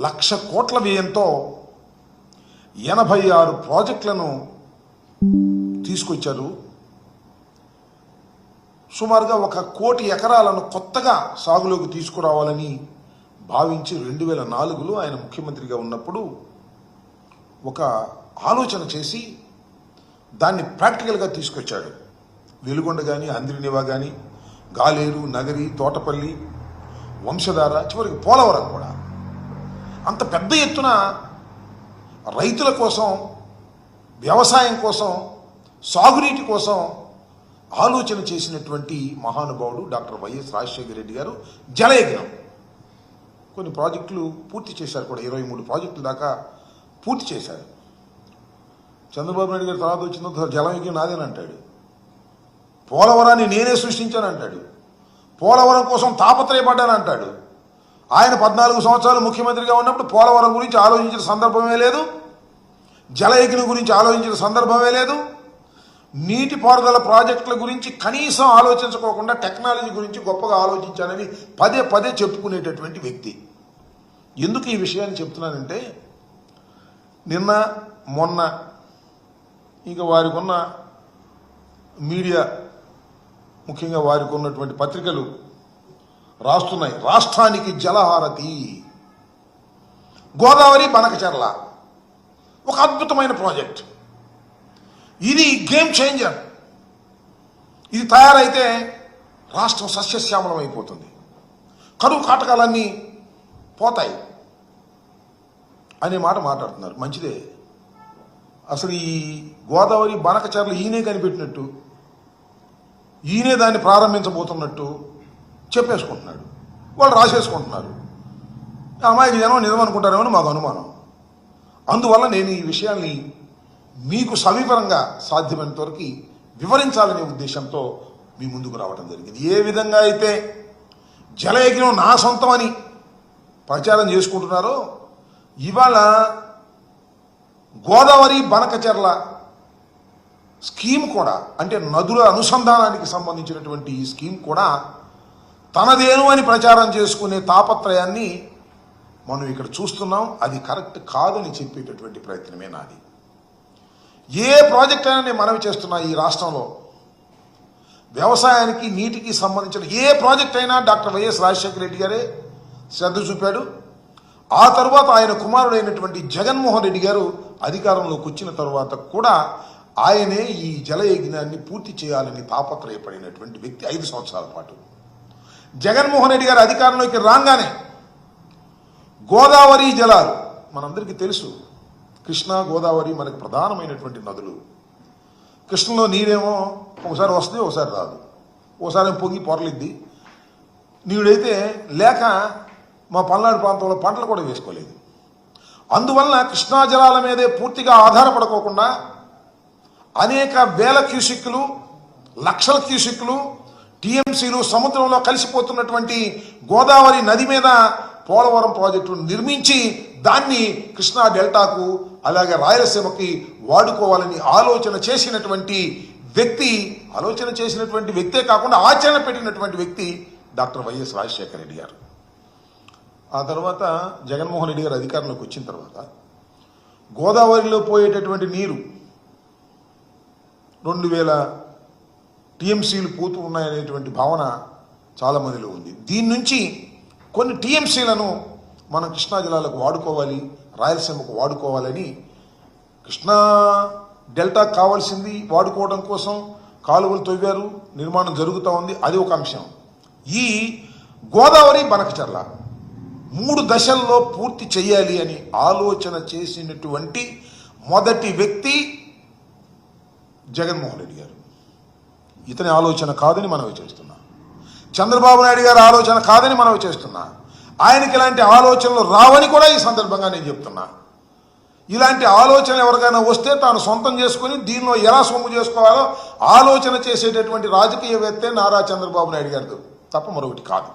1,00,000 కోట్ల వ్యయంతో 86 ప్రాజెక్టులను తీసుకొచ్చారు. సుమారుగా 1 కోటి ఎకరాలను కొత్తగా సాగులోకి తీసుకురావాలని భావించి 2004లో ఆయన ముఖ్యమంత్రిగా ఉన్నప్పుడు ఒక ఆలోచన చేసి దాన్ని ప్రాక్టికల్గా తీసుకొచ్చాడు. వెలుగొండ కానీ, అంద్రినివా కానీ, గాలేరు, నగరి, తోటపల్లి, వంశధార, చివరికి పోలవరం కూడా అంత పెద్ద ఎత్తున రైతుల కోసం, వ్యవసాయం కోసం, సాగునీటి కోసం ఆలోచన చేసినటువంటి మహానుభావుడు డాక్టర్ వైఎస్ రాజశేఖర రెడ్డి గారు. జలయజ్ఞం కొన్ని ప్రాజెక్టులు పూర్తి చేశారు కూడా, 23 ప్రాజెక్టుల దాకా పూర్తి చేశారు. చంద్రబాబు నాయుడు గారు తర్వాత వచ్చిన తర్వాత జలయజ్ఞం నాదేనంటాడు. పోలవరాన్ని నేనే సృష్టించానంటాడు. పోలవరం కోసం తాపత్రయపడ్డానంటాడు. ఆయన 14 సంవత్సరాలు ముఖ్యమంత్రిగా ఉన్నప్పుడు పోలవరం గురించి ఆలోచించిన సందర్భమే లేదు, జలయజ్ఞం గురించి ఆలోచించిన సందర్భమే లేదు, నీటిపారుదల ప్రాజెక్టుల గురించి కనీసం ఆలోచించుకోకుండా టెక్నాలజీ గురించి గొప్పగా ఆలోచించానని పదే పదే చెప్పుకునేటటువంటి వ్యక్తి. ఎందుకు ఈ విషయాన్ని చెప్తున్నానంటే, నిన్న మొన్న ఇంకా వారికి ఉన్న మీడియా, ముఖ్యంగా వారికి ఉన్నటువంటి పత్రికలు రాస్తున్నాయి, రాష్ట్రానికి జలహారతి, గోదావరి బనకచెర్ల ఒక అద్భుతమైన ప్రాజెక్ట్, ఇది గేమ్ చేంజర్, ఇది తయారైతే రాష్ట్రం సస్యశ్యామలం అయిపోతుంది, కరువు కాటకాలన్నీ పోతాయి అనే మాట మాట్లాడుతున్నారు. మంచిదే. అసలు ఈ గోదావరి బనకచెర్ల ఈయనే కనిపెట్టినట్టు, ఈయనే దాన్ని ప్రారంభించబోతున్నట్టు చెప్పేసుకుంటున్నాడు. వాళ్ళు రాసేసుకుంటున్నారు. అమాయక జనం నిజం అనుకుంటారేమని మాకు అనుమానం. అందువల్ల నేను ఈ విషయాన్ని మీకు సవివరంగా సాధ్యమైనంత వరకు వివరించాలనే ఉద్దేశంతో మీ ముందుకు రావడం జరిగింది. ఏ విధంగా అయితే జలయజ్ఞం నా సొంతం అని ప్రచారం చేసుకుంటున్నారో, ఇవాళ గోదావరి బనకచెర్ల స్కీమ్ కూడా, అంటే నదుల అనుసంధానానికి సంబంధించినటువంటి ఈ స్కీమ్ కూడా తనదేను అని ప్రచారం చేసుకునే తాపత్రయాన్ని మనం ఇక్కడ చూస్తున్నాం. అది కరెక్ట్ కాదని చెప్పేటటువంటి ప్రయత్నమే నాది. ఏ ప్రాజెక్ట్ అయినా నేను మనవి చేస్తున్నా, ఈ రాష్ట్రంలో వ్యవసాయానికి, నీటికి సంబంధించిన ఏ ప్రాజెక్ట్ అయినా డాక్టర్ వైఎస్ రాజశేఖర రెడ్డి గారే శ్రద్ధ చూపాడు. ఆ తర్వాత ఆయన కుమారుడైనటువంటి జగన్మోహన్ రెడ్డి గారు అధికారంలోకి వచ్చిన తర్వాత కూడా ఆయనే ఈ జలయజ్ఞాన్ని పూర్తి చేయాలని తాపత్రయపడినటువంటి వ్యక్తి. 5 సంవత్సరాల పాటు జగన్మోహన్ రెడ్డి గారు అధికారంలోకి రాగానే గోదావరి జలాలు మనందరికీ తెలుసు, కృష్ణా గోదావరి మనకు ప్రధానమైనటువంటి నదులు. కృష్ణలో నీరేమో ఒకసారి వస్తుంది, ఒకసారి రాదు, ఒకసారి పొంగి పొరలిద్ది. నీడైతే లేక మా పల్నాడు ప్రాంతంలో పంటలు కూడా వేసుకోలేదు. అందువల్ల కృష్ణా జలాల మీదే పూర్తిగా ఆధారపడుకోకుండా అనేక వేల క్యూసిక్లు, లక్షల క్యూసిక్లు, టీఎంసీలు సముద్రంలో కలిసిపోతున్నటువంటి గోదావరి నది మీద పోలవరం ప్రాజెక్టును నిర్మించి దాన్ని కృష్ణా డెల్టాకు, అలాగే రాయలసీమకి వాడుకోవాలని ఆలోచన చేసినటువంటి వ్యక్తే కాకుండా ఆచరణ పెట్టినటువంటి వ్యక్తి డాక్టర్ వైఎస్ రాజశేఖర రెడ్డి గారు. ఆ తర్వాత జగన్మోహన్ రెడ్డి గారు అధికారంలోకి వచ్చిన తర్వాత గోదావరిలో పోయేటటువంటి నీరు 2000 టీఎంసీలు పోతూ ఉన్నాయనేటువంటి భావన చాలామందిలో ఉంది. దీని నుంచి కొన్ని టీఎంసీలను మనం కృష్ణా జిల్లాలకు వాడుకోవాలి, రాయలసీమకు వాడుకోవాలని, కృష్ణా డెల్టాకు కావాల్సింది వాడుకోవడం కోసం కాలువలు తవ్వారు, నిర్మాణం జరుగుతూ ఉంది. అది ఒక అంశం. ఈ గోదావరి బనకచెర్ల 3 దశల్లో పూర్తి చేయాలి అని ఆలోచన చేసినటువంటి మొదటి వ్యక్తి జగన్మోహన్ రెడ్డి గారు. ఇతని ఆలోచన కాదని మనవి చేస్తున్నా. చంద్రబాబు నాయుడు గారి ఆలోచన కాదని మనవి చేస్తున్నా. ఆయనకి ఇలాంటి ఆలోచనలు రావని కూడా ఈ సందర్భంగా నేను చెప్తున్నా. ఇలాంటి ఆలోచనలు ఎవరికైనా వస్తే తాను సొంతం చేసుకుని దీనిలో ఎలా సొమ్ము చేసుకోవాలో ఆలోచన చేసేటటువంటి రాజకీయవేత్తే నారా చంద్రబాబు నాయుడు గారితో తప్ప మరొకటి కాదు.